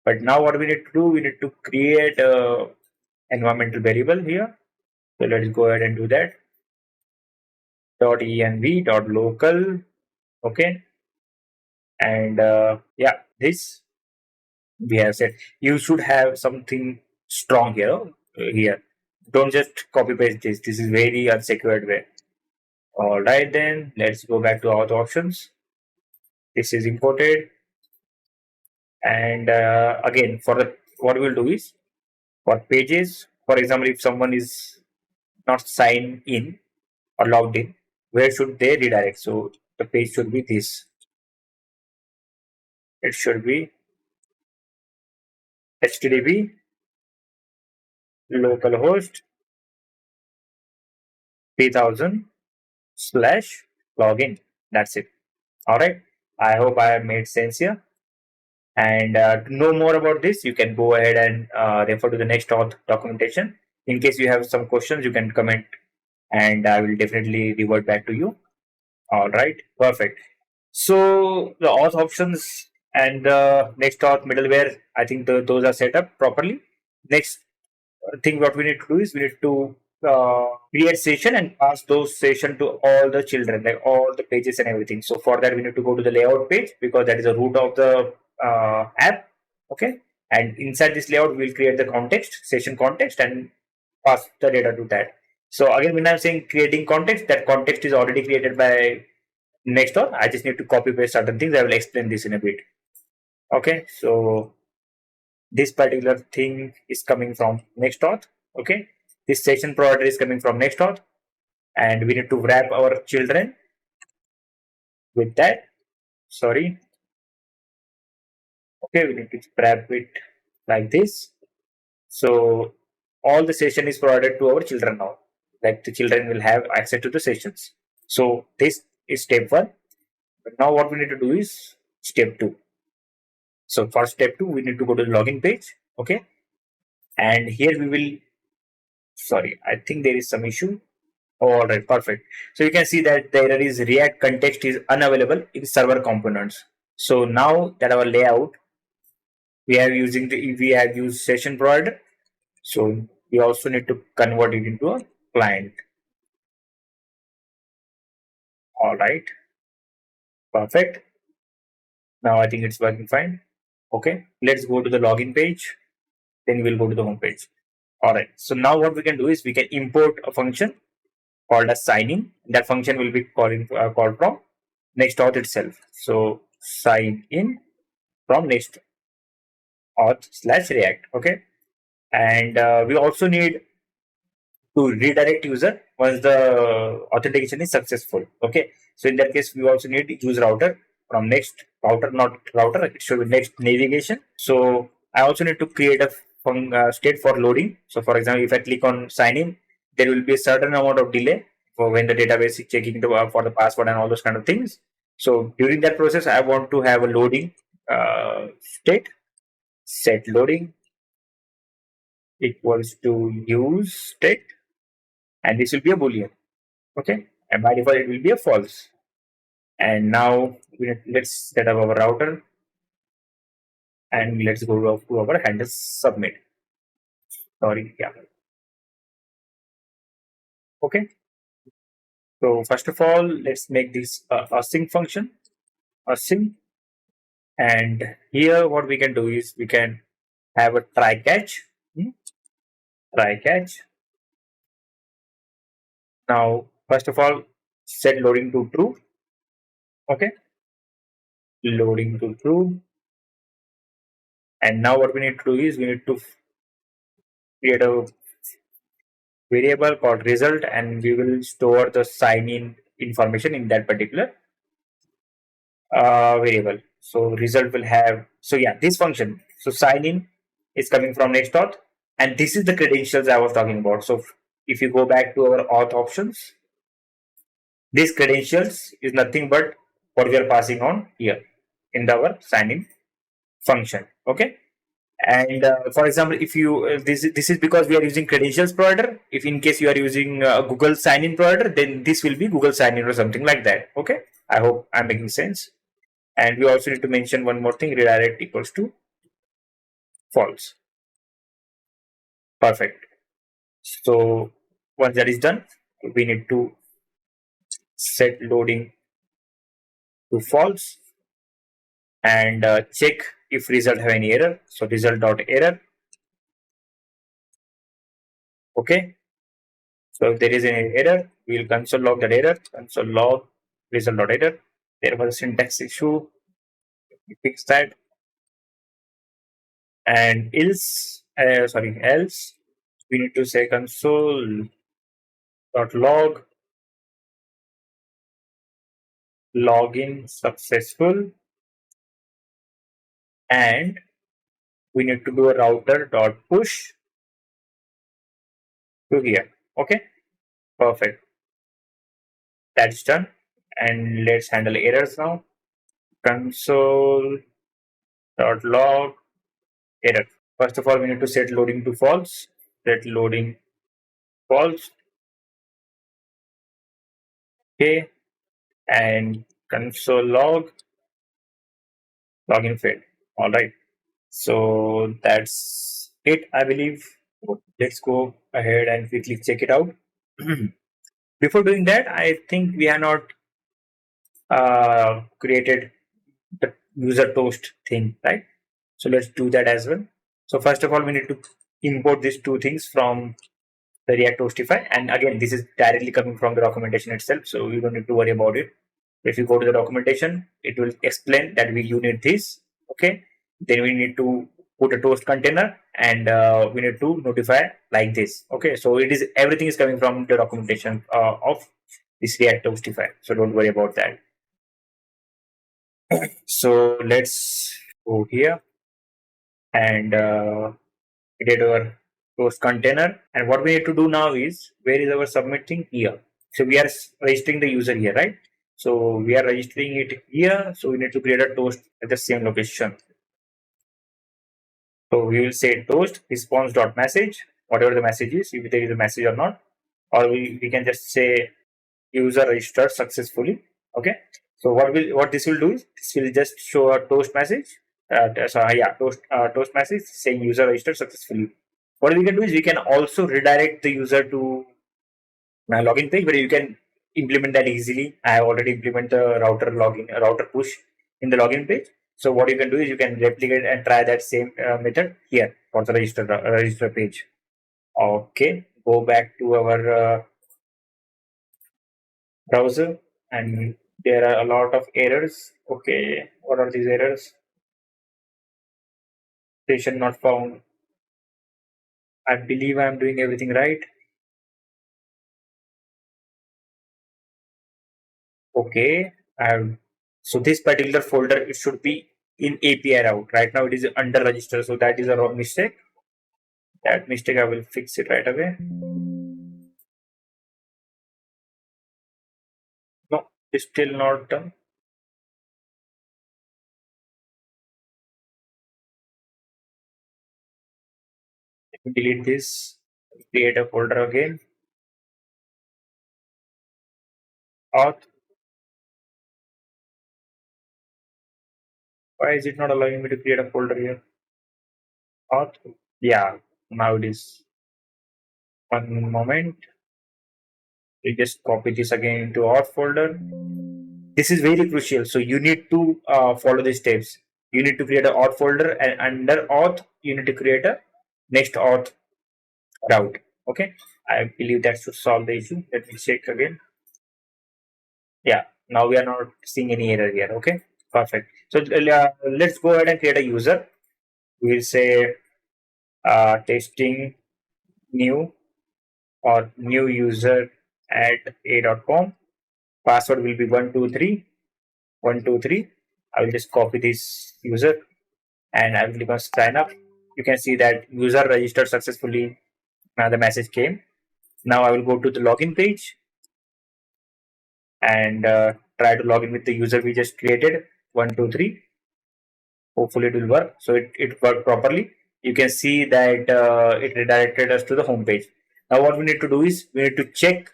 But now what we need to do, we need to create a environmental variable here. So let's go ahead and do that. .env .local. Okay, and yeah, this we have said. You should have something strong here. Don't just copy paste this. This is very unsecured way. All right, then let's go back to auth options. This is imported, and again for the what we'll do is for pages. For example, if someone is not signed in or logged in, where should they redirect? So the page should be this. It should be HTTP localhost 3000/login. That's it. All right. I hope I have made sense here. And to know more about this, you can go ahead and refer to the NextAuth documentation. In case you have some questions, you can comment, and I will definitely revert back to you. All right. Perfect. So the auth options and the NextAuth middleware, I think those are set up properly. Next thing what we need to do is we need to create session and pass those session to all the children, like all the pages and everything. So for that we need to go to the layout page because that is the root of the app. Okay, and inside this layout we'll create the context, session context, and pass the data to that. So again, when I'm saying creating context, that context is already created by NextAuth. I just need to copy paste certain things. I will explain this in a bit. Okay, so this particular thing is coming from NextAuth. Okay, this session provider is coming from NextAuth, and we need to wrap our children with that. Sorry. Okay, we need to wrap it like this. So all the session is provided to our children now. Like the children will have access to the sessions. So this is step 1. But now what we need to do is step 2. So for step 2, we need to go to the login page. Okay, and here we will. Sorry, I think there is some issue. All right, perfect. So you can see that the error is React context is unavailable in server components. So now that our layout, we have used session provider. So we also need to convert it into a client. All right, perfect. Now I think it's working fine. Okay, let's go to the login page. Then we'll go to the home page. All right. So now what we can do is we can import a function called as sign in. That function will be called from NextAuth itself. So sign in from NextAuth/React. Okay, and we also need to redirect user once the authentication is successful. Okay, so in that case, we also need use router from next router, not router. It should be next navigation. So I also need to create a state for loading. So for example, if I click on sign in, there will be a certain amount of delay for when the database is checking for the password and all those kind of things. So during that process, I want to have a loading state. Set loading equals to use state, and this will be a boolean. Okay, and by default it will be a false. And now let's set up our router and let's go to our handle submit. Sorry, yeah. Okay. So first of all, let's make this a sync function, a sync. And here what we can do is we can have a try catch, try catch. Now, first of all, set loading to true. Okay, loading to true. And now what we need to do is we need to create a variable called result, and we will store the sign in information in that particular variable. So result will have, so yeah, this function. So sign in is coming from NextAuth, and this is the credentials I was talking about. So if you go back to our auth options, these credentials is nothing but what we are passing on here in our sign in function. Okay. And for example, if you this is because we are using credentials provider. If in case you are using Google sign in provider, then this will be Google sign in or something like that. Okay, I hope I'm making sense. And we also need to mention one more thing: redirect equals to false. Perfect. So once that is done, we need to set loading to false and check if result have any error. So result dot error. Okay. So if there is any error, we will console log that error. Console log result dot error. There was a syntax issue. We fix that. And else we need to say console dot log login successful, and we need to do a router dot push to here. Okay, perfect. That's done. And let's handle errors now. Console dot log error. First of all, we need to set loading to false. Set loading false. Okay, and console log login failed. All right. So that's it, I believe. Let's go ahead and quickly check it out. Before doing that, I think we have not created the user toast thing, right? So let's do that as well. So first of all, we need to import these two things from the React Toastify. And again, this is directly coming from the documentation itself, so you don't need to worry about it. If you go to the documentation, it will explain that you need this. Okay, then we need to put a toast container, and we need to notify like this. Okay, so it is everything is coming from the documentation of this React Toastify, so don't worry about that. So let's go here and create our toast container. And what we need to do now is, where is our submit thing? Here. So we are registering the user here, right? So we are registering it here. So we need to create a toast at the same location. So we will say toast response dot message, whatever the message is, if there is a message or not, or we can just say user registered successfully. Okay. So what this will do is, this will just show a toast message. Toast message saying user registered successfully. What we can do is we can also redirect the user to my login page, where you can implement that easily. I have already implemented the router push in the login page. So what you can do is you can replicate and try that same method here for the register page. Okay, go back to our browser, and there are a lot of errors. Okay, what are these errors? Station not found. I believe I am doing everything right. Okay, so this particular folder, it should be in API route. Right now it is under register, so that is a wrong mistake. That mistake I will fix it right away. No, it's still not done. Let me delete this. Create a folder again. Auth. Why is it not allowing me to create a folder here? Auth. Yeah, now it is. One moment. You just copy this again into auth folder. This is very crucial. So you need to follow these steps. You need to create an auth folder, and under auth, you need to create a next auth route. Okay. I believe that should solve the issue. Let me check again. Yeah. Now we are not seeing any error here. Okay. Perfect. So let's go ahead and create a user. We'll say testing new or new user at a.com. Password will be 123 123. I will just copy this user and I will click on sign up. You can see that user registered successfully. Now the message came. Now I will go to the login page and try to log in with the user we just created 123. Hopefully it will work. So it worked properly. You can see that it redirected us to the home page. Now what we need to do is we need to check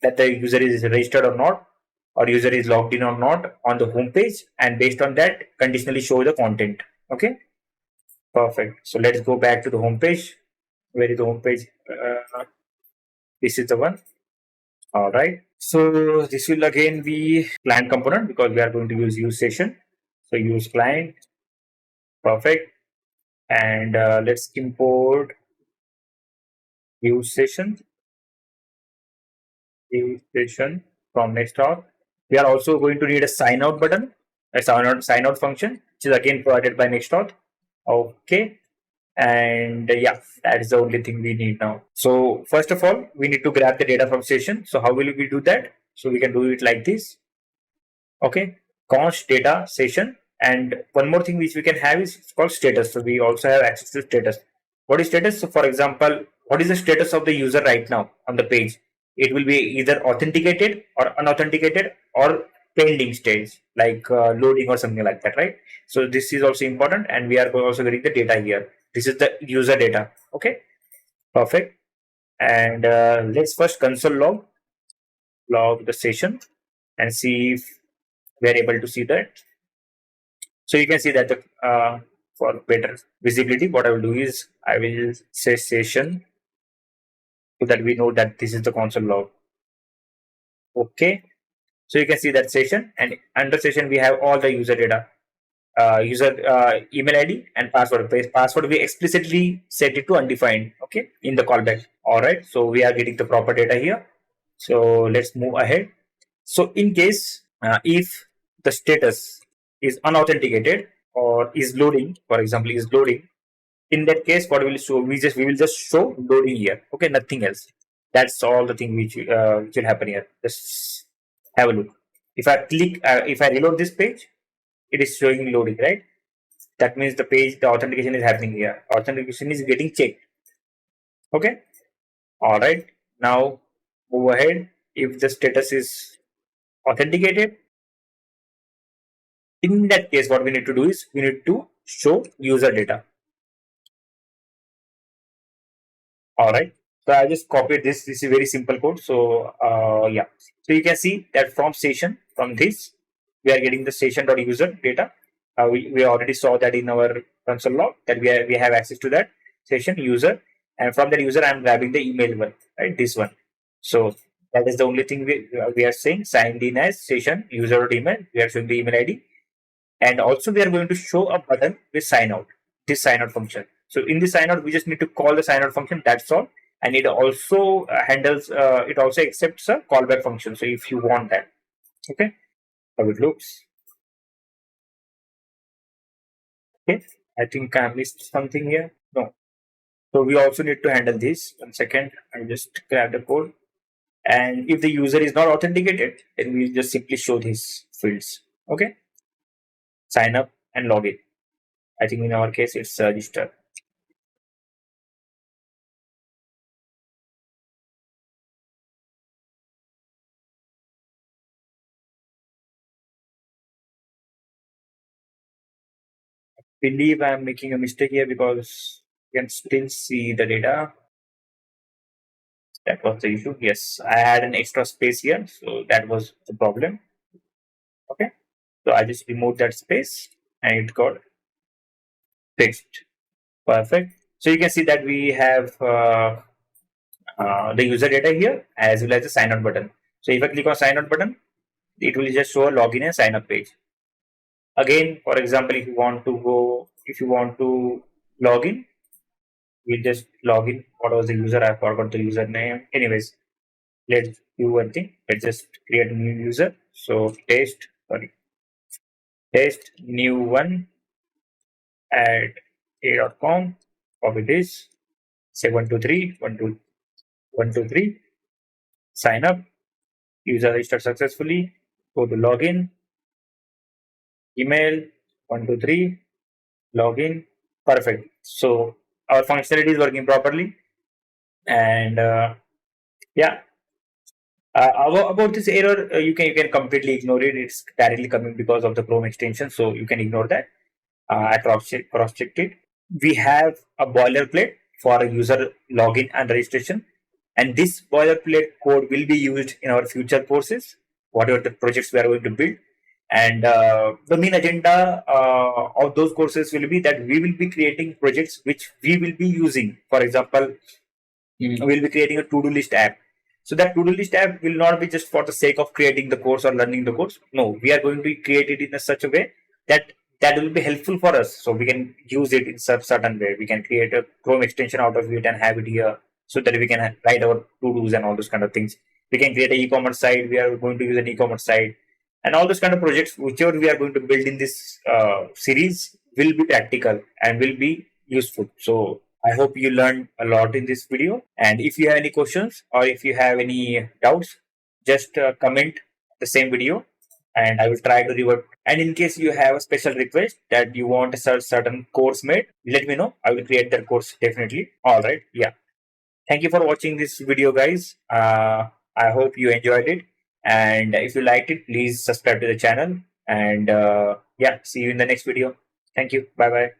that the user is registered or not, or user is logged in or not on the home page, and based on that conditionally show the content. Okay, perfect. So let's go back to the home page. Where is the home page? This is the one. All right. So this will again be client component because we are going to use session. So use client. Perfect. And let's import use session from NextAuth. We are also going to need a sign out button, a sign out function, which is again provided by NextAuth. Okay. And yeah, that is the only thing we need now. So first of all, we need to grab the data from session. So how will we do that? So we can do it like this. Okay, const data session. And one more thing which we can have is called status. So we also have access to status. What is status? So for example, what is the status of the user right now on the page? It will be either authenticated or unauthenticated or pending stage, like loading or something like that, right? So this is also important, and we are also getting the data here. This is the user data. Okay, perfect. And let's first console log the session and see if we are able to see that. So you can see that the for better visibility, what I will do is I will say session so that we know that this is the console log. Okay, so you can see that session, and under session we have all the user data, user email ID and password. Password we explicitly set it to undefined. Okay, in the callback. All right, so we are getting the proper data here. So let's move ahead. So in case if the status is unauthenticated or is loading, for example, is loading, in that case, what will show? We will just show loading here. Okay, nothing else. That's all the thing which will happen here. Just have a look. If I reload this page, it is showing loading, right? That means the authentication is happening here. Authentication is getting checked. Okay. All right. Now move ahead. If the status is authenticated, in that case, what we need to do is we need to show user data. All right. So I just copied this. This is very simple code. So yeah. So you can see that from session, from this, we are getting the session.user data. We already saw that in our console log that we have access to that session user, and from that user, I'm grabbing the email one, right? This one. So that is the only thing we are saying. Signed in as session user.email. We are showing the email ID, and also we are going to show a button with sign out. This sign out function. So in the sign out, we just need to call the sign out function. That's all. And it also handles. It also accepts a callback function. So if you want that, okay, how it looks. Okay, I think I missed something here. No. So we also need to handle this. 1 second. I just grab the code. And if the user is not authenticated, then we just simply show these fields. Okay, sign up and log in. I think in our case it's register. Believe I'm making a mistake here because you can still see the data. That was the issue. Yes, I had an extra space here, so that was the problem. Okay, so I just removed that space and it got fixed. Perfect. So you can see that we have the user data here as well as the sign out button. So if I click on sign out button, it will just show a login and sign up page. Again, for example, if you want to log in, we just log in. What was the user? I forgot the username. Anyways, let's do one thing. Let's just create a new user. So test new one at a.com. Copy this. Say 123, 123. Sign up. User registered successfully. Go to login. Email 123. Login. Perfect. So our functionality is working properly. And yeah, about this error, you can completely ignore it. It's directly coming because of the Chrome extension, so you can ignore that. I cross-checked it. We have a boilerplate for user login and registration, and this boilerplate code will be used in our future courses, whatever the projects we are going to build. And the main agenda of those courses will be that we will be creating projects which we will be using. For example, we'll be creating a to-do list app. So that to-do list app will not be just for the sake of creating the course or learning the course. No, we are going to create it in such a way that will be helpful for us. So we can use it in certain way. We can create a Chrome extension out of it and have it here so that we can write our to-dos and all those kind of things. We can create an e-commerce site. We are going to use an e-commerce site, and all those kind of projects, whichever we are going to build in this series, will be practical and will be useful. So I hope you learned a lot in this video. And if you have any questions or if you have any doubts, just comment the same video and I will try to revert. And in case you have a special request that you want a certain course made, let me know. I will create that course definitely. All right. Yeah. Thank you for watching this video, guys. I hope you enjoyed it. And if you liked it, please subscribe to the channel. And yeah, see you in the next video. Thank you. Bye bye.